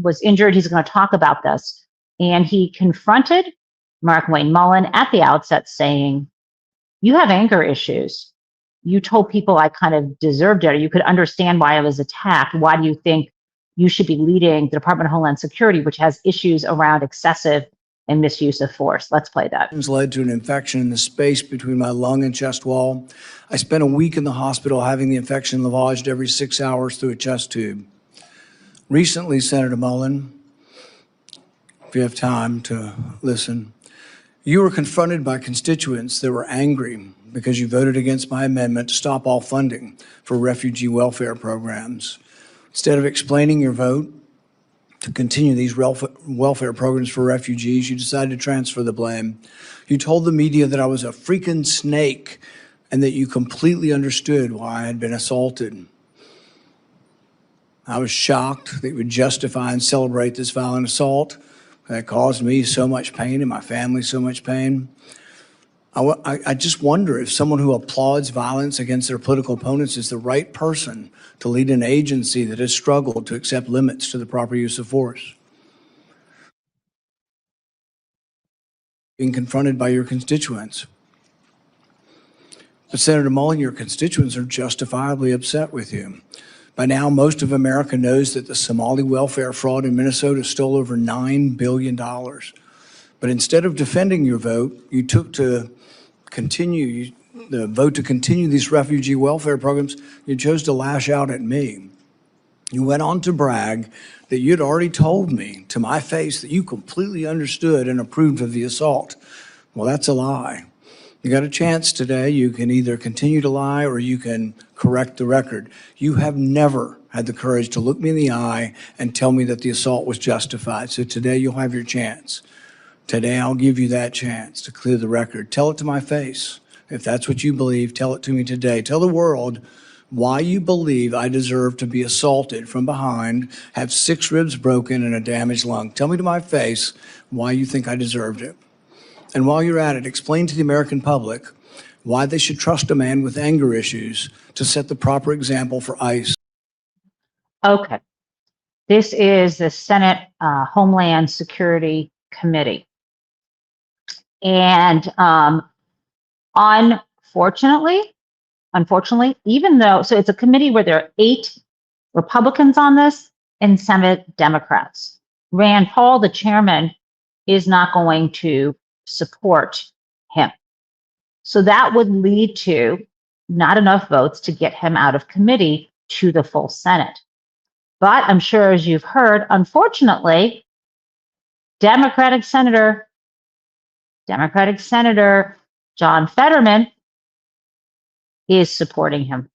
was injured. He's going to talk about this. And he confronted Mark-Wayne Mullen at the outset saying, you have anger issues. You told people I kind of deserved it, or you could understand why I was attacked. Why do you think you should be leading the Department of Homeland Security, which has issues around excessive and misuse of force? Let's play that. It led to an infection in the space between my lung and chest wall. I spent a week in the hospital having the infection lavaged every 6 hours through a chest tube. Recently, Senator Mullen, if you have time to listen, you were confronted by constituents that were angry because you voted against my amendment to stop all funding for refugee welfare programs. Instead of explaining your vote to continue these welfare programs for refugees, you decided to transfer the blame. You told the media that I was a freaking snake and that you completely understood why I had been assaulted. I was shocked that you would justify and celebrate this violent assault that caused me so much pain and my family so much pain. I just wonder if someone who applauds violence against their political opponents is the right person to lead an agency that has struggled to accept limits to the proper use of force. Being confronted by your constituents. But Senator Mullen, your constituents are justifiably upset with you. By now, most of America knows that the Somali welfare fraud in Minnesota stole over $9 billion. But instead of defending your vote, you took to continue the vote to continue these refugee welfare programs. You chose to lash out at me. You went on to brag that you'd already told me to my face that you completely understood and approved of the assault. Well, that's a lie. You got a chance today. You can either continue to lie or you can correct the record. You have never had the courage to look me in the eye and tell me that the assault was justified. So today you'll have your chance. Today I'll give you that chance to clear the record. Tell it to my face. If that's what you believe, tell it to me today. Tell the world why you believe I deserve to be assaulted from behind, have 6 ribs broken and a damaged lung. Tell me to my face why you think I deserved it. And while you're at it, explain to the American public why they should trust a man with anger issues to set the proper example for ICE. Okay. This is the Senate Homeland Security Committee. And unfortunately, even though, so it's a committee where there are 8 Republicans on this and 7 Democrats. Rand Paul, the chairman, is not going to support him. So that would lead to not enough votes to get him out of committee to the full Senate. But I'm sure, as you've heard, unfortunately, Democratic Senator John Fetterman is supporting him.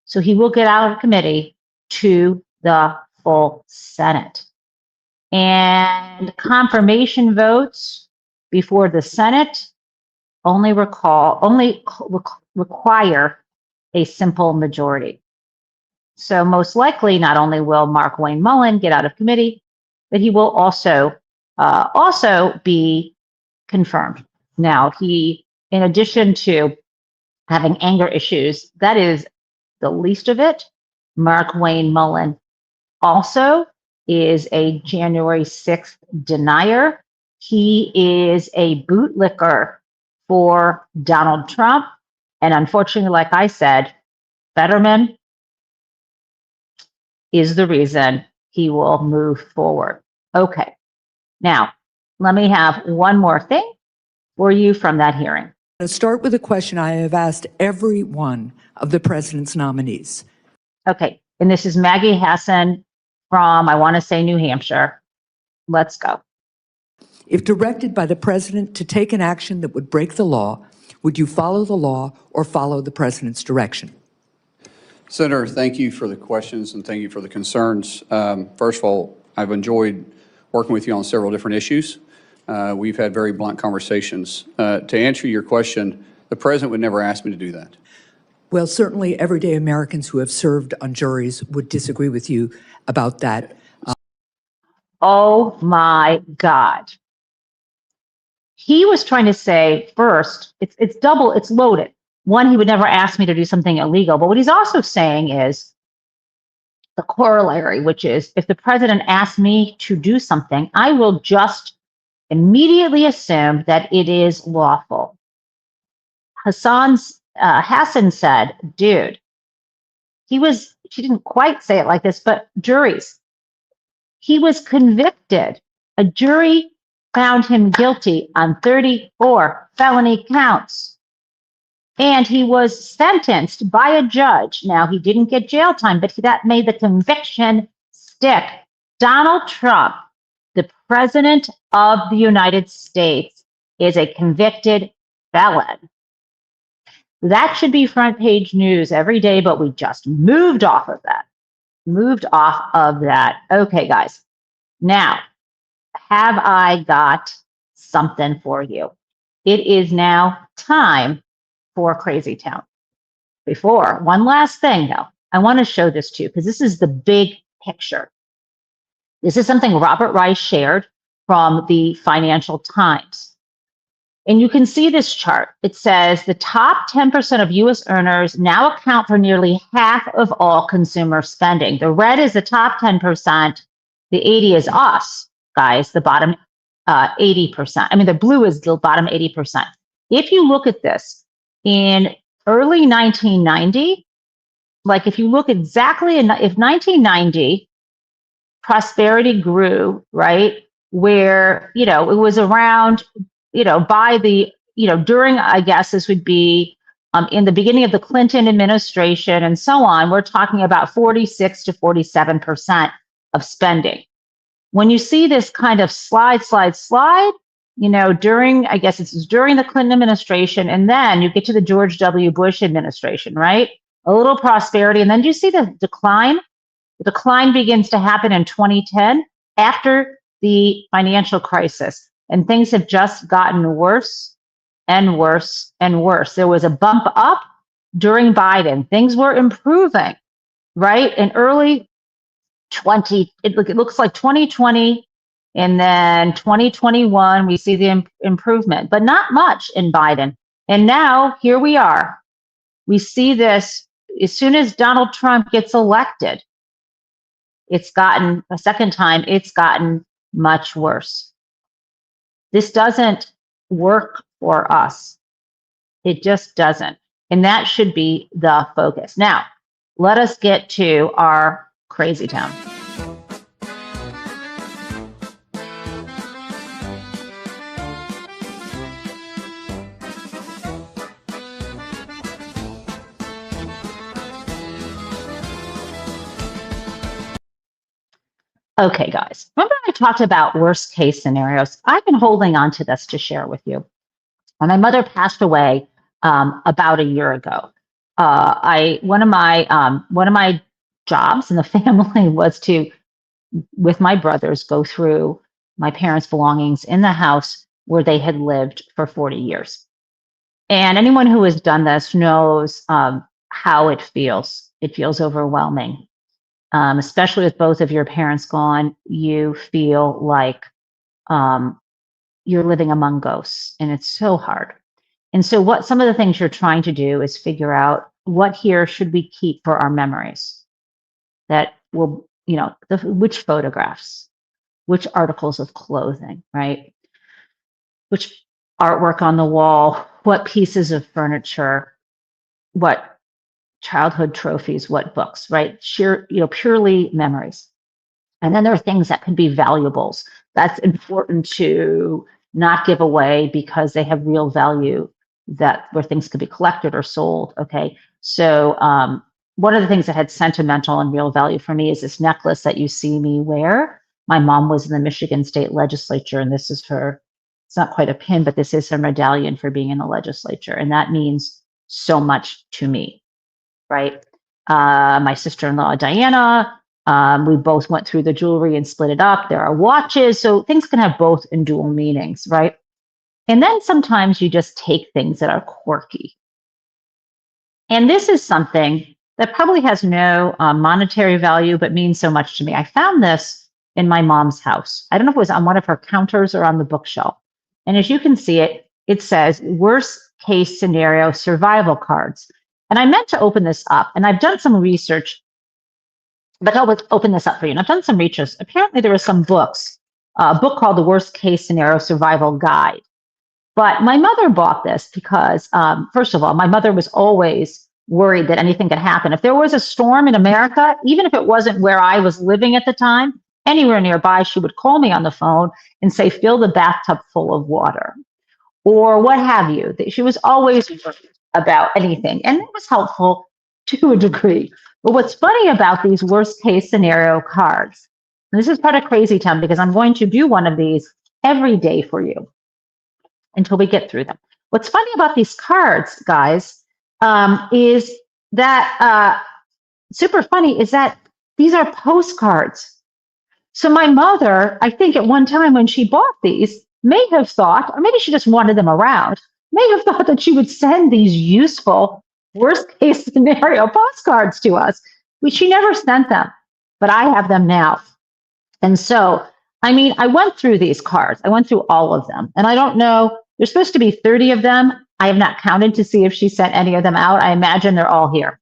So he will get out of committee to the full Senate. And confirmation votes before the Senate only require a simple majority. So most likely, not only will Mark Wayne Mullen get out of committee, but he will also be confirmed. Now, he, in addition to having anger issues, that is the least of it. Mark Wayne Mullen also is a January 6th denier. He is a bootlicker for Donald Trump. And unfortunately, like I said, Fetterman is the reason he will move forward. Okay. Now, let me have one more thing for you from that hearing. Let's start with a question I have asked every one of the president's nominees. Okay. And this is Maggie Hassan from, I want to say, New Hampshire. Let's go. If directed by the president to take an action that would break the law, would you follow the law or follow the president's direction? Senator, thank you for the questions and thank you for the concerns. First of all, I've enjoyed working with you on several different issues. We've had very blunt conversations. To answer your question, the president would never ask me to do that. Well, certainly everyday Americans who have served on juries would disagree with you about that. Oh my God. He was trying to say first, it's double, it's loaded. One, he would never ask me to do something illegal. But what he's also saying is the corollary, which is if the president asks me to do something, I will just immediately assume that it is lawful. Hassan said, dude, she didn't quite say it like this, but juries, he was convicted. A jury found him guilty on 34 felony counts. And he was sentenced by a judge. Now, he didn't get jail time, but that made the conviction stick. Donald Trump, the president of the United States, is a convicted felon. That should be front page news every day, but we just moved off of that. Okay, guys. Now, have I got something for you? It is now time for Crazy Town. Before, one last thing though, I want to show this to you because this is the big picture. This is something Robert Rice shared from the Financial Times. And you can see this chart. It says the top 10% of US earners now account for nearly half of all consumer spending. The red is the top 10%. The 80 is us, guys, the bottom 80%. I mean, the blue is the bottom 80%. If you look at this, in early 1990, like if you look exactly if 1990 prosperity grew, right, where, it was around, by the, during, I guess this would be in the beginning of the Clinton administration and so on, we're talking about 46 to 47% of spending. When you see this kind of slide, during, I guess it's during the Clinton administration, and then you get to the George W. Bush administration, right? A little prosperity, and then you see the decline. The decline begins to happen in 2010 after the financial crisis, and things have just gotten worse and worse and worse. There was a bump up during Biden. Things were improving, right? In early it looks like 2020. And then 2021, we see the improvement, but not much in Biden. And now here we are. We see this as soon as Donald Trump gets elected. It's gotten a second time, it's gotten much worse. This doesn't work for us. It just doesn't. And that should be the focus. Now, let us get to our Crazy Town. Okay, guys, remember I talked about worst case scenarios? I've been holding on to this to share with you. When my mother passed away about a year ago, one of my jobs in the family was to with my brothers, go through my parents' belongings in the house where they had lived for 40 years. And anyone who has done this knows how it feels. It feels overwhelming. Especially with both of your parents gone, you feel like you're living among ghosts, and it's so hard. And so what some of the things you're trying to do is figure out what here should we keep for our memories that will, which photographs, which articles of clothing, right? Which artwork on the wall, what pieces of furniture, what childhood trophies, what books, right? Purely memories. And then there are things that could be valuables. That's important to not give away because they have real value, where things could be collected or sold. Okay. So one of the things that had sentimental and real value for me is this necklace that you see me wear. My mom was in the Michigan State Legislature, and this is her, it's not quite a pin, but this is her medallion for being in the legislature. And that means so much to me, right? My sister-in-law, Diana, we both went through the jewelry and split it up. There are watches, so things can have both and dual meanings, right? And then sometimes you just take things that are quirky. And this is something that probably has no monetary value, but means so much to me. I found this in my mom's house. I don't know if it was on one of her counters or on the bookshelf. And as you can see it says worst case scenario survival cards. And I meant to open this up, and I've done some research, but I'll open this up for you. And I've done some research. Apparently there were some books, a book called The Worst Case Scenario Survival Guide. But my mother bought this because, first of all, my mother was always worried that anything could happen. If there was a storm in America, even if it wasn't where I was living at the time, anywhere nearby, she would call me on the phone and say, fill the bathtub full of water, or what have you. She was always worried about anything, and it was helpful to a degree. But what's funny about these worst case scenario cards, and this is part of Crazy Town because I'm going to do one of these every day for you until we get through them. What's funny about these cards, guys, is that super funny is that these are postcards. So my mother, I think at one time when she bought these, may have thought, or maybe she just wanted them around, may have thought that she would send these useful worst case scenario postcards to us. She never sent them, but I have them now. And so, I went through these cards. I went through all of them. And I don't know, there's supposed to be 30 of them. I have not counted to see if she sent any of them out. I imagine they're all here.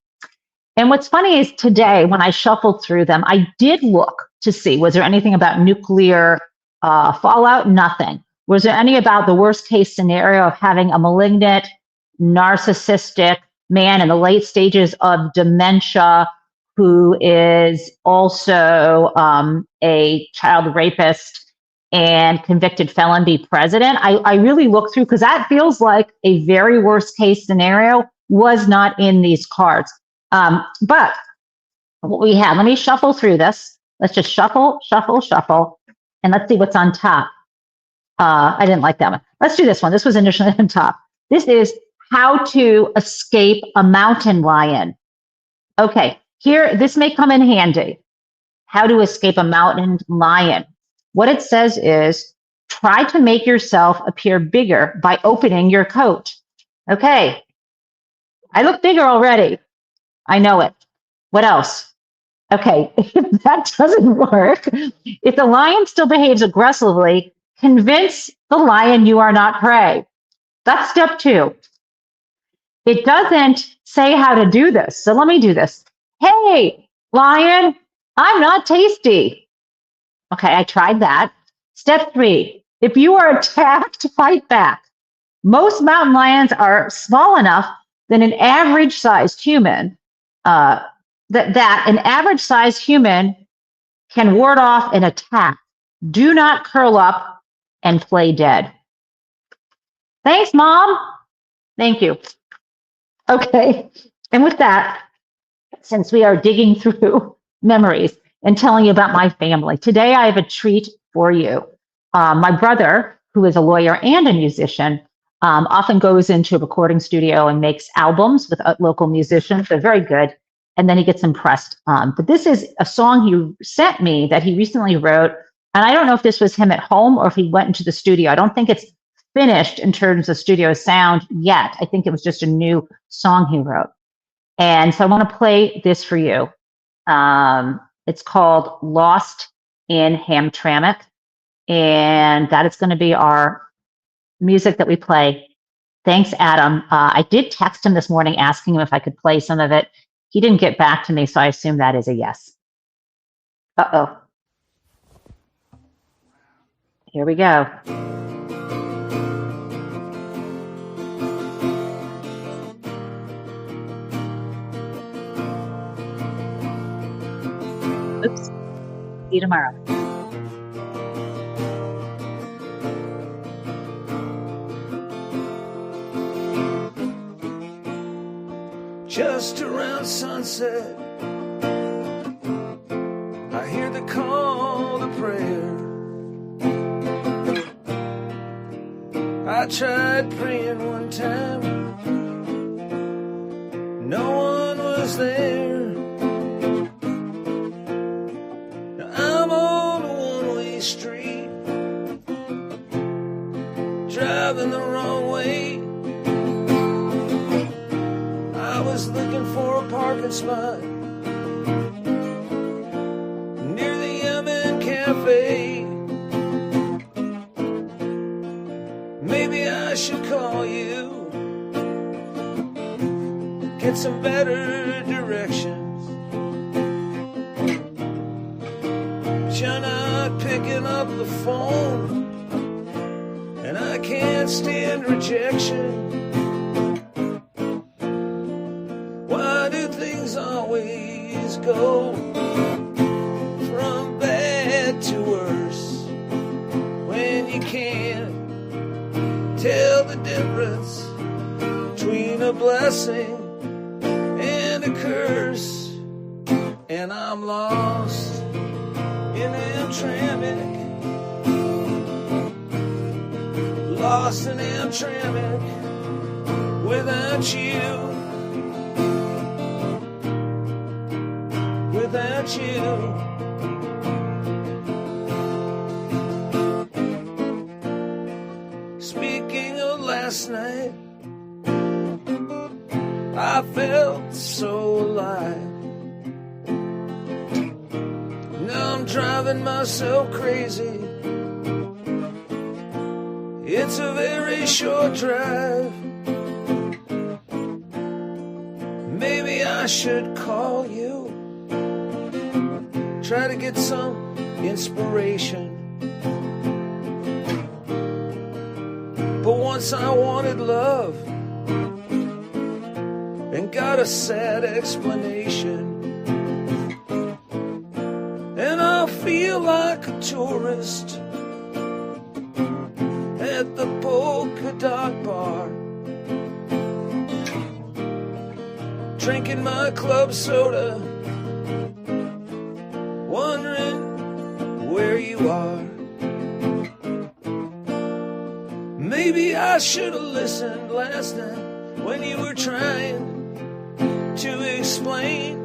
And what's funny is today, when I shuffled through them, I did look to see, was there anything about nuclear fallout? Nothing. Was there any about the worst case scenario of having a malignant, narcissistic man in the late stages of dementia who is also a child rapist and convicted felon be president? I really looked through because that feels like a very worst case scenario was not in these cards. But what we have, let me shuffle through this. Let's just shuffle, shuffle, shuffle, and let's see what's on top. I didn't like that one. Let's do this one. This was initially on top. This is how to escape a mountain lion. Okay, here, this may come in handy. How to escape a mountain lion. What it says is, try to make yourself appear bigger by opening your coat. Okay, I look bigger already. I know it. What else? Okay, if that doesn't work, if the lion still behaves aggressively, convince the lion you are not prey. That's step 2. It doesn't say how to do this, so let me do this. Hey, lion, I'm not tasty. Okay, I tried that. Step 3, if you are attacked, fight back. Most mountain lions are small enough that an average-sized human, that an average-sized human can ward off an attack. Do not curl up and play dead. Thanks, Mom. Thank you. Okay, and with that, since we are digging through memories and telling you about my family, today I have a treat for you. My brother, who is a lawyer and a musician, often goes into a recording studio and makes albums with local musicians. They're very good. and then he gets impressed. But this is a song he sent me that he recently wrote. And I don't know if this was him at home or if he went into the studio. I don't think it's finished in terms of studio sound yet. I think it was just a new song he wrote. And so I want to play this for you. It's called Lost in Hamtramck. And that is going to be our music that we play. Thanks, Adam. I did text him this morning asking him if I could play some of it. He didn't get back to me, so I assume that is a yes. Uh-oh. Here we go. Oops. See you tomorrow. Just around sunset, I hear the call to prayer. I tried praying one time, no one was there. Now I'm on a one-way street, driving the wrong way. I was looking for a parking spot near the Imminent Cafe. Maybe I should call you, get some better directions. But you're not picking up the phone, and I can't stand rejection. Why do things always go from bad to worse when you can't tell the difference between a blessing and a curse? And I'm lost in Hamtramck, lost in Hamtramck without you. Without you, speaking of last night, I felt so alive. Now I'm driving myself crazy. It's a very short drive. Maybe I should call you, try to get some inspiration. But once I wanted love and got a sad explanation, and I feel like a tourist at the polka dot bar, drinking my club soda, wondering where you are. Maybe I should have listened last night when you were trying to explain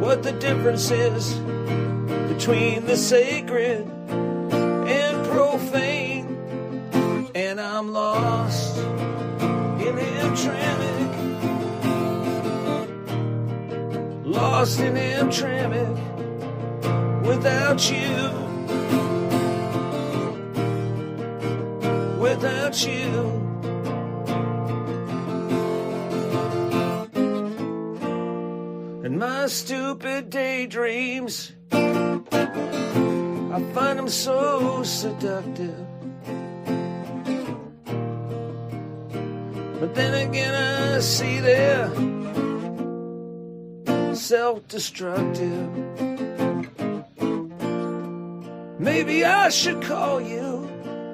what the difference is between the sacred and profane. And I'm lost in Hamtramck, lost in Hamtramck without you, without you. And my stupid daydreams, I find them so seductive. But then again I see they're self-destructive. Maybe I should call you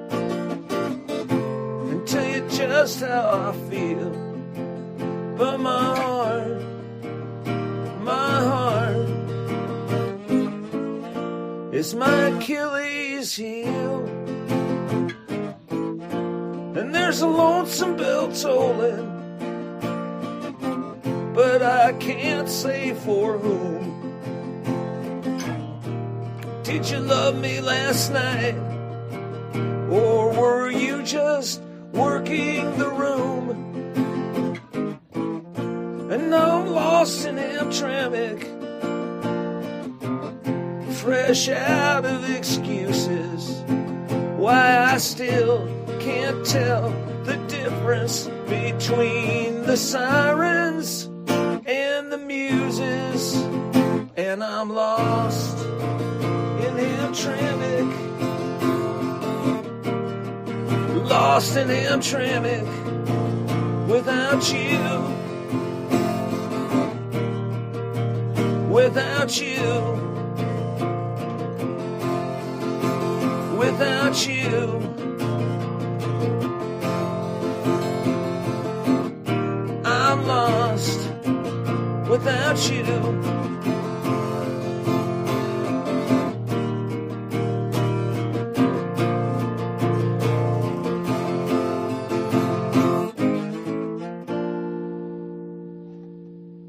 and tell you just how I feel. But my heart is my Achilles heel. And there's a lonesome bell tolling but I can't say for whom. Did you love me last night, or were you just working the room? And I'm lost in Hamtramck, fresh out of excuses. Why I still can't tell the difference between the sirens and the muses. And I'm lost in Hamtramck, lost in Hamtramck without you, without you, without you. I'm lost without you.